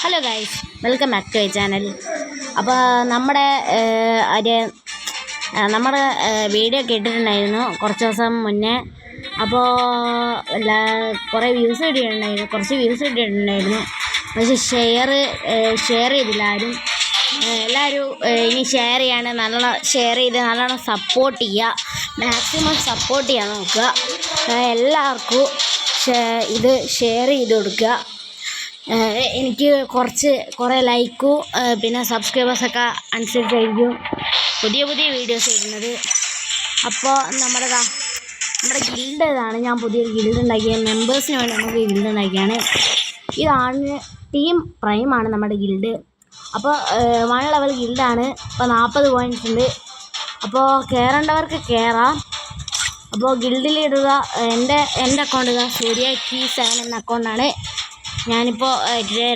Hello guys, welcome back to my channel. അപ്പോൾ നമ്മുടെ video കേട്ടിട്ടുണ്ടായിരുന്നു കുറച്ച് ദിവസം മുന്നേ. അപ്പോൾ കുറച്ച് വ്യൂസ് കിട്ടിയിട്ടുണ്ടായിരുന്നു. പക്ഷെ ഷെയർ ചെയ്തില്ല ആരും. എല്ലാവരും ഇനി ഷെയർ ചെയ്യാണ്, നല്ലോണം ഷെയർ ചെയ്ത് നല്ലോണം സപ്പോർട്ട് ചെയ്യുക, മാക്സിമം സപ്പോർട്ട് ചെയ്യാൻ നോക്കുക. എല്ലാവർക്കും ഇത് ഷെയർ ചെയ്ത് കൊടുക്കുക. എനിക്ക് കുറേ ലൈക്കും പിന്നെ സബ്സ്ക്രൈബേഴ്സൊക്കെ അനുസരിച്ചായിരിക്കും പുതിയ വീഡിയോസ് ഇടുന്നത്. അപ്പോൾ നമ്മുടെ ഗിൽഡ് ഇതാണ്. ഞാൻ പുതിയൊരു ഗിൽഡ് ഉണ്ടാക്കിയ മെമ്പേഴ്സിന് വേണ്ടി നമുക്ക് ഗിൽഡ് ഉണ്ടാക്കിയാണ്. ഇതാണ് ടീം പ്രൈമാണ് നമ്മുടെ ഗിൽഡ്. അപ്പോൾ 1 ലെവൽ ഗിൽഡാണ്. ഇപ്പോൾ 40 പോയിൻറ്റ്സ് ഉണ്ട്. അപ്പോൾ കയറേണ്ടവർക്ക് കയറാം. അപ്പോൾ ഗിൽഡിൽ ഇടുക. എൻ്റെ അക്കൗണ്ട് സൂര്യ കീ 7 എന്ന അക്കൗണ്ടാണ്. ഞാനിപ്പോൾ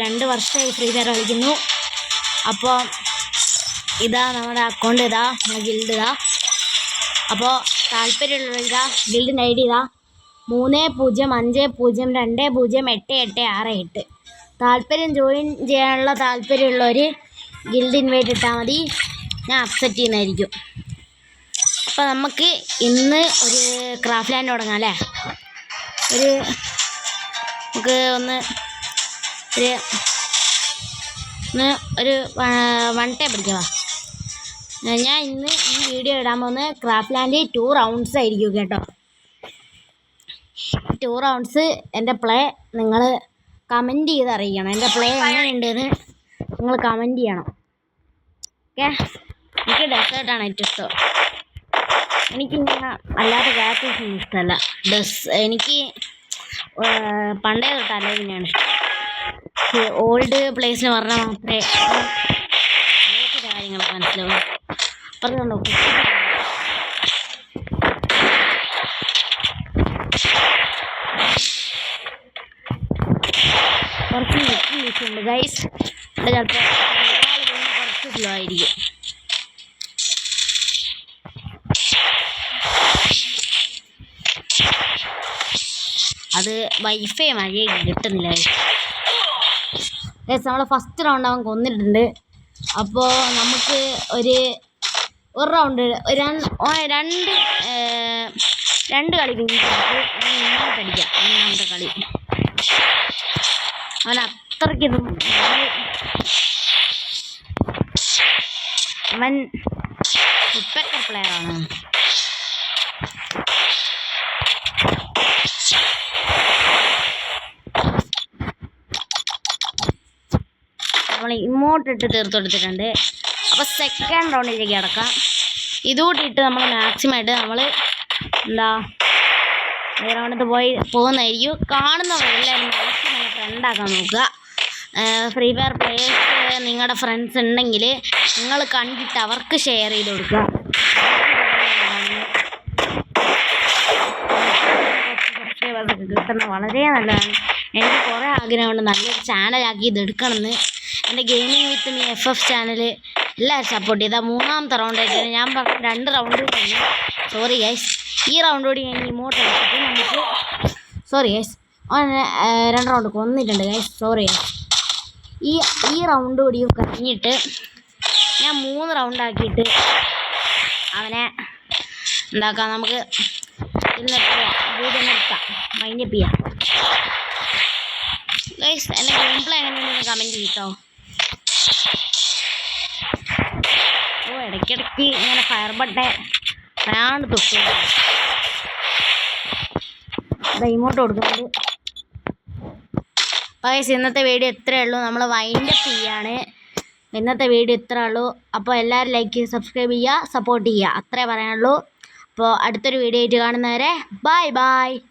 2 വർഷമായി ഫ്രീ ഫയർ കളിക്കുന്നു. അപ്പോൾ ഇതാ നമ്മുടെ അക്കൗണ്ട്, ഇതാ ഗിൽഡ് ഇതാ. അപ്പോൾ താല്പര്യമുള്ള ഗിൽഡിൻ്റെ ID ഇതാ 3050202868. ജോയിൻ ചെയ്യാനുള്ള താല്പര്യമുള്ളവർ ഗിൽഡ് ഇൻവൈറ്റ് ഇട്ടാൽ മതി, ഞാൻ അക്സെപ്റ്റ് ചെയ്യുന്നതായിരിക്കും. അപ്പോൾ നമുക്ക് ഇന്ന് ഒരു ക്രാഫ്റ്റ് ലാൻഡ് തുടങ്ങാം അല്ലേ? നമുക്ക് ഒരു 1 ടൈം പിടിക്കാം. ഞാൻ ഇന്ന് ഈ വീഡിയോ ഇടാൻ പോകുന്നത് ക്രാഫ്റ്റ് ലാൻഡ് 2 റൗണ്ട്സ് ആയിരിക്കും കേട്ടോ. 2 റൗണ്ട്സ് എൻ്റെ പ്ലേ നിങ്ങൾ കമൻറ്റ് ചെയ്ത് അറിയിക്കണം. എൻ്റെ പ്ലേ എങ്ങനെയുണ്ടെന്ന് നിങ്ങൾ കമൻറ്റ് ചെയ്യണം. ഓക്കെ, എനിക്ക് ഡെസേർട്ടാണ് ഏറ്റവും ഇഷ്ടം. എനിക്കിങ്ങനെ അല്ലാത്ത ക്യാരക്ടേഴ്സ് ഇഷ്ടമല്ല. എനിക്ക് പണ്ടേ തൊട്ടല്ലേ തന്നെയാണ് ഇഷ്ടം. ഓൾഡ് പ്ലേസിൽ പറഞ്ഞാൽ മാത്രമേ കാര്യങ്ങളൊക്കെ മനസ്സിലാവും. പറഞ്ഞുകൊണ്ടോ കുറച്ച് ഉണ്ട് ഗൈസ്. ചിലപ്പോൾ കുറച്ച് സ്ലോ ആയിരിക്കും. അത് വൈഫൈ മഴയെ കിട്ടുന്നില്ല ഗൈസ്. നമ്മൾ ഫസ്റ്റ് റൗണ്ട് അവൻ കൊന്നിട്ടുണ്ട്. അപ്പോൾ നമുക്ക് ഒരു റൗണ്ട് രണ്ട് കളി കഴിഞ്ഞിട്ട് അടിക്കാം. ഒന്നാമത്തെ കളി അവൻ അത്രയ്ക്കിതും അവൻ സൂപ്പർ പ്ലെയറാണ്. നമ്മൾ ഇമോട്ട് ഇട്ട് തീർത്ത് കൊടുത്തിട്ടുണ്ട്. അപ്പോൾ സെക്കൻഡ് റൗണ്ടിലേക്ക് കിടക്കാം. ഇതുകൂടി ഇട്ട് നമ്മൾ മാക്സിമമായിട്ട് നമ്മൾ ഈ റൗണ്ടിൽ പോകുന്നതായിരിക്കും. കാണുന്നവരെല്ലാവരും മാക്സിമം ഫ്രണ്ടാക്കാൻ നോക്കുക. ഫ്രീ ഫയർ പ്ലേയേഴ്സ് നിങ്ങളുടെ ഫ്രണ്ട്സ് ഉണ്ടെങ്കിൽ നിങ്ങൾ കണ്ടിട്ട് അവർക്ക് ഷെയർ ചെയ്ത് കൊടുക്കുക. സബ്സ്ക്രൈബേഴ്സൊക്കെ കിട്ടുന്നത് വളരെ നല്ലതാണ്. എനിക്ക് കുറേ ആഗ്രഹമുണ്ട് നല്ലൊരു ചാനലാക്കി ഇതെടുക്കണമെന്ന്. എൻ്റെ gaming with me FF channel എല്ലാവരും സപ്പോർട്ട് ചെയ്താൽ 3ാമത്തെ റൗണ്ട് ആയിട്ട് ഞാൻ പറഞ്ഞു 2 റൗണ്ട് കഴിഞ്ഞു. സോറി ഗൈസ്, ഈ റൗണ്ട് കൂടി ഞാൻ ഇമോട്ട് എടുത്തിട്ട് നമുക്ക് സോറി ഗൈസ് 2 റൗണ്ട് കൊന്നിട്ടുണ്ട് ഗൈസ്. Sorry guys. ഈ റൗണ്ട് കൂടി കഴിഞ്ഞിട്ട് ഞാൻ 3 റൗണ്ടാക്കിയിട്ട് അവനെ എന്താക്കാം, നമുക്ക് വീഡിയോ നിർത്താം, വൈൻഡപ്പ് ചെയ്യാം ഗൈസ്. എൻ്റെ ഗെയിം പ്ലേ എങ്ങനെയുണ്ടെന്ന് കമൻറ്റ് ചെയ്തോ. ഇടയ്ക്കിടയ്ക്ക് ഇങ്ങനെ ഫയർ ബട്ടൺ പറയാണ്ട് തൊട്ട് ഇമോട്ട് കൊടുക്കുന്നുണ്ട്. ഗൈസ്, ഇന്നത്തെ വീഡിയോ ഇത്രയേ ഉള്ളൂ. നമ്മൾ വൈൻഡപ്പ് ചെയ്യാണ്. ഇന്നത്തെ വീഡിയോ ഇത്രയേ ഉള്ളൂ. അപ്പോൾ എല്ലാവരും ലൈക്ക് ചെയ്യുക, സബ്സ്ക്രൈബ് ചെയ്യുക, സപ്പോർട്ട് ചെയ്യുക, അത്രേ പറയാനുള്ളൂ. അപ്പോൾ അടുത്തൊരു വീഡിയോ ആയിട്ട് കാണുന്നവരെ ബൈ.